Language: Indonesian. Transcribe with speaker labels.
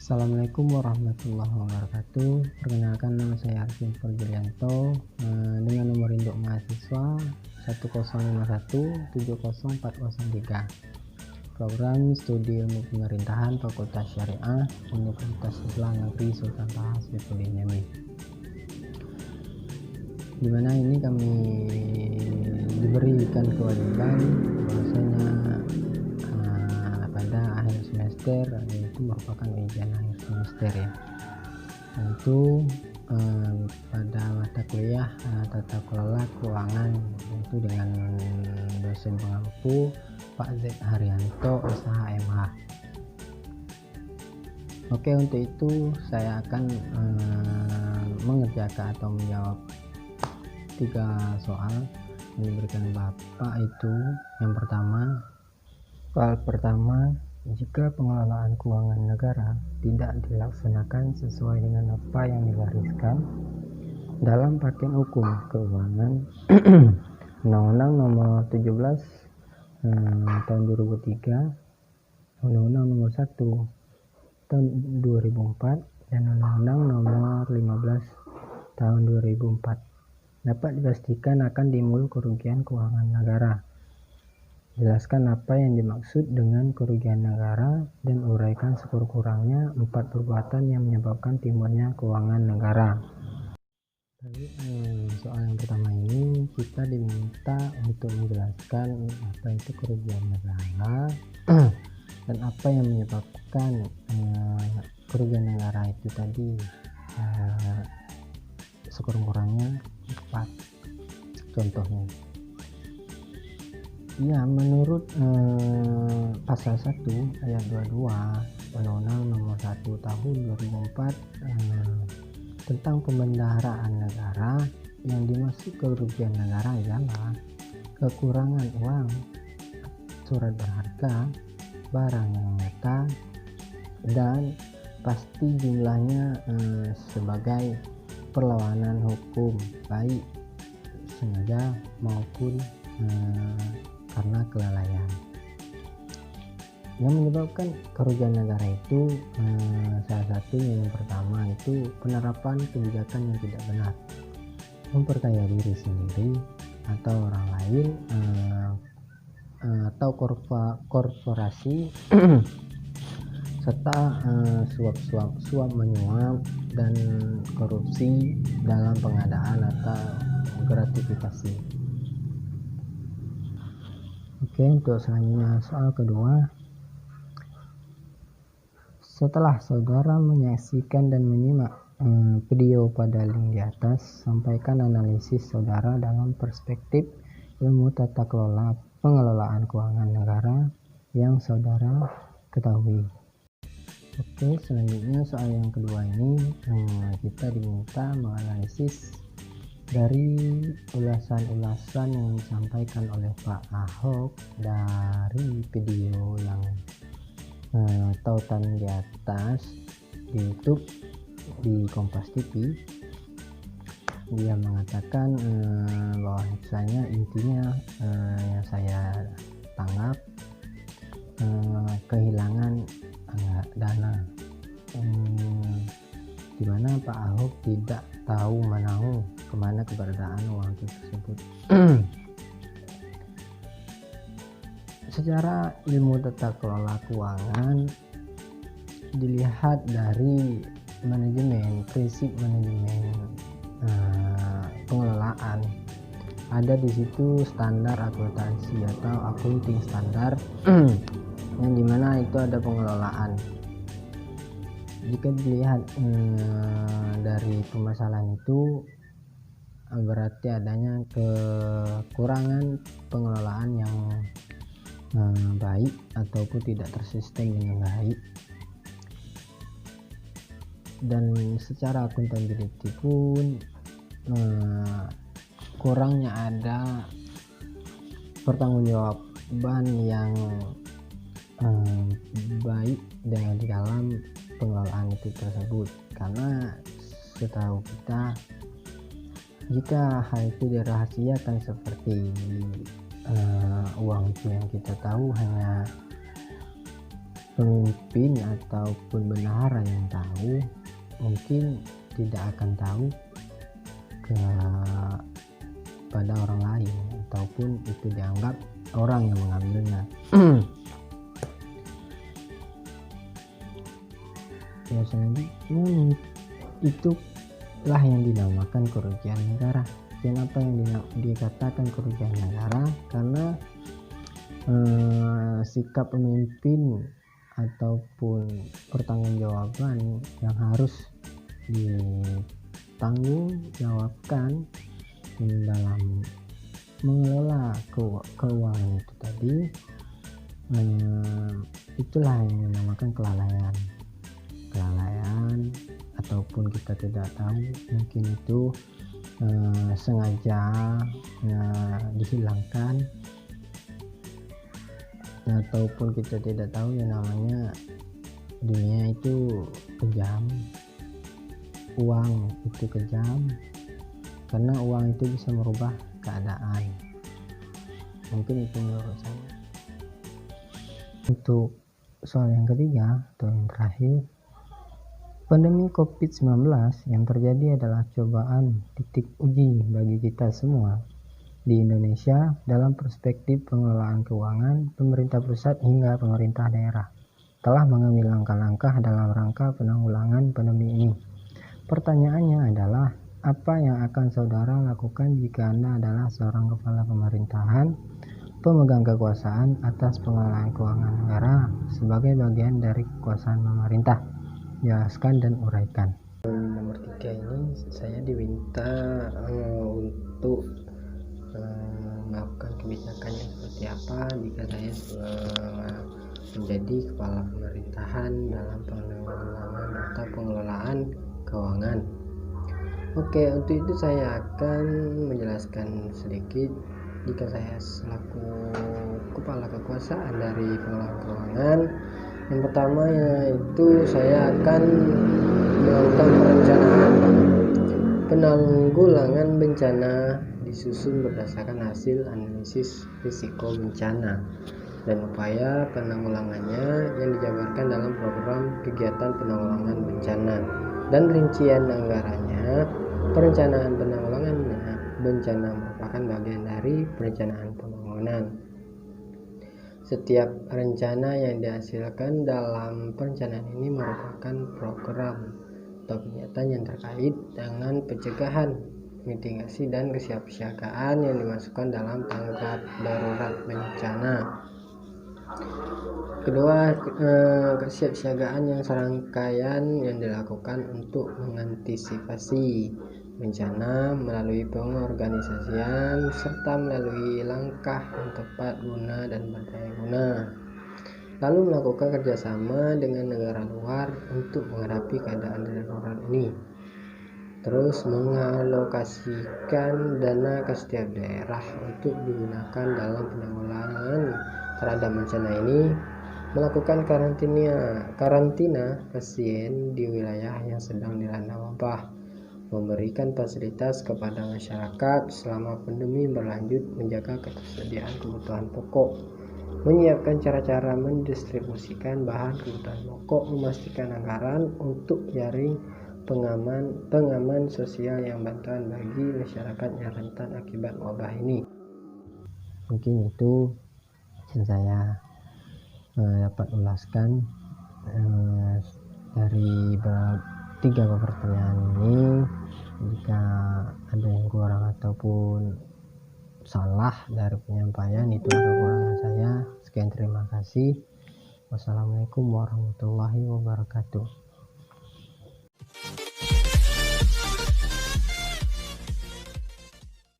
Speaker 1: Assalamualaikum warahmatullahi wabarakatuh. Perkenalkan, nama saya Arvin Furjulianto dengan nomor induk mahasiswa 105170403. Program Studi Ilmu Pemerintahan Fakultas Syariah Universitas Islam Negeri Sultan Toha Saifuddin Yamin. Di mana ini kami diberikan kewajiban bahwasanya pada akhir semester, yaitu merupakan ujian akhir semester ya, tentu pada mata kuliah tata kelola keuangan, itu dengan dosen pengampu Pak Z Haryanto SHMH. Oke, untuk itu saya akan mengerjakan atau menjawab 3 soal yang diberikan Bapak. Itu yang pertama, soal pertama, jika pengelolaan keuangan negara tidak dilaksanakan sesuai dengan apa yang digariskan dalam Paket Hukum Keuangan Undang-Undang Nomor 17 tahun 2003, Undang-Undang Nomor 1 tahun 2004, dan Undang-Undang Nomor 15 tahun 2004, dapat dipastikan akan timbul kerugian keuangan negara. Jelaskan apa yang dimaksud dengan kerugian negara dan uraikan sekurang-kurangnya 4 perbuatan yang menyebabkan timbulnya keuangan negara. Jadi, soal yang pertama ini kita diminta untuk menjelaskan apa itu kerugian negara dan apa yang menyebabkan kerugian negara itu tadi sekurang-kurangnya 4 contohnya. Ya, menurut pasal 1 ayat 22 Undang-Undang Nomor 1 tahun 2004 tentang pembendaharaan negara, yang dimaksud kerugian negara ialah kekurangan uang, surat berharga, barang yang nyata, dan pasti jumlahnya sebagai perlawanan hukum, baik sengaja maupun karena kelalaian. Yang menyebabkan kerugian negara itu salah satunya, yang pertama itu penerapan kebijakan yang tidak benar, memperkaya diri sendiri atau orang lain, atau korporasi serta suap menyuap dan korupsi dalam pengadaan atau gratifikasi. Oke, untuk selanjutnya soal kedua. Setelah saudara menyaksikan dan menyimak video pada link di atas, sampaikan analisis saudara dalam perspektif ilmu tata kelola pengelolaan keuangan negara yang saudara ketahui. Oke, selanjutnya soal yang kedua ini kita diminta menganalisis dari ulasan-ulasan yang disampaikan oleh Pak Ahok dari video yang tautan di atas di YouTube di Kompas TV. Dia mengatakan bahwa misalnya intinya yang saya tanggap, kehilangan dana, di mana Pak Ahok tidak tahu menahu kemana keberadaan uang tersebut. Secara ilmu tata kelola keuangan, dilihat dari prinsip manajemen pengelolaan, ada di situ standar akuntansi atau accounting standar yang dimana itu ada pengelolaan. Jika dilihat dari permasalahan itu, berarti adanya kekurangan pengelolaan yang baik ataupun tidak tersistem dengan baik, dan secara akuntability pun kurangnya ada pertanggungjawaban yang baik dengan di dalam pengelolaan itu tersebut. Karena setahu kita, jika hal itu dirahasiakan seperti uang itu yang kita tahu hanya pemimpin ataupun bendahara yang tahu mungkin tidak akan tahu pada orang lain, ataupun itu dianggap orang yang mengambilnya. Ya, selanjutnya itulah yang dinamakan kerugian negara. Kenapa yang dikatakan kerugian negara? Karena sikap pemimpin ataupun pertanggungjawaban yang harus ditanggungjawabkan dalam mengelola keuangan itu tadi, itulah yang dinamakan kelalaian, ataupun kita tidak tahu, mungkin itu sengaja dihilangkan, ataupun kita tidak tahu yang namanya dunia itu kejam, uang itu kejam, karena uang itu bisa merubah keadaan. Mungkin itu menurut saya. Untuk soal yang ketiga atau yang terakhir, pandemi COVID-19 yang terjadi adalah cobaan titik uji bagi kita semua di Indonesia dalam perspektif pengelolaan keuangan. Pemerintah pusat hingga pemerintah daerah telah mengambil langkah-langkah dalam rangka penanggulangan pandemi ini. Pertanyaannya adalah, apa yang akan saudara lakukan jika Anda adalah seorang kepala pemerintahan, pemegang kekuasaan atas pengelolaan keuangan negara sebagai bagian dari kekuasaan pemerintah? Jelaskan dan uraikan. Nomor 3 ini saya diminta untuk melakukan kebijakan yang seperti apa jika saya menjadi kepala pemerintahan dalam penanggulangan atau pengelolaan keuangan. Oke, untuk itu saya akan menjelaskan sedikit. Jika saya selaku kepala kekuasaan dari pengelolaan keuangan, yang pertama yaitu saya akan melakukan perencanaan penanggulangan bencana disusun berdasarkan hasil analisis risiko bencana dan upaya penanggulangannya yang dijabarkan dalam program kegiatan penanggulangan bencana dan rincian anggarannya. Perencanaan penanggulangan bencana merupakan bagian dari perencanaan pembangunan. Setiap rencana yang dihasilkan dalam perencanaan ini merupakan program atau kegiatan yang terkait dengan pencegahan, mitigasi, dan kesiapsiagaan yang dimasukkan dalam tanggap darurat bencana. Kedua, kesiapsiagaan yang serangkaian yang dilakukan untuk mengantisipasi bencana melalui pengorganisasian serta melalui langkah yang tepat guna dan berdaya guna. Lalu melakukan kerjasama dengan negara luar untuk menghadapi keadaan darurat ini. Terus mengalokasikan dana ke setiap daerah untuk digunakan dalam penanggulangan terhadap bencana ini. Melakukan karantina pasien di wilayah yang sedang dilanda wabah. Memberikan fasilitas kepada masyarakat selama pandemi berlanjut, menjaga ketersediaan kebutuhan pokok, menyiapkan cara-cara mendistribusikan bahan kebutuhan pokok, memastikan anggaran untuk jaring pengaman sosial yang bantuan bagi masyarakat yang rentan akibat wabah ini. Mungkin itu yang saya dapat ulaskan dari tiga pertanyaan ini. Jika ada yang kurang ataupun salah dari penyampaian, itu kekurangan saya. Sekian, terima kasih. Wassalamualaikum warahmatullahi wabarakatuh.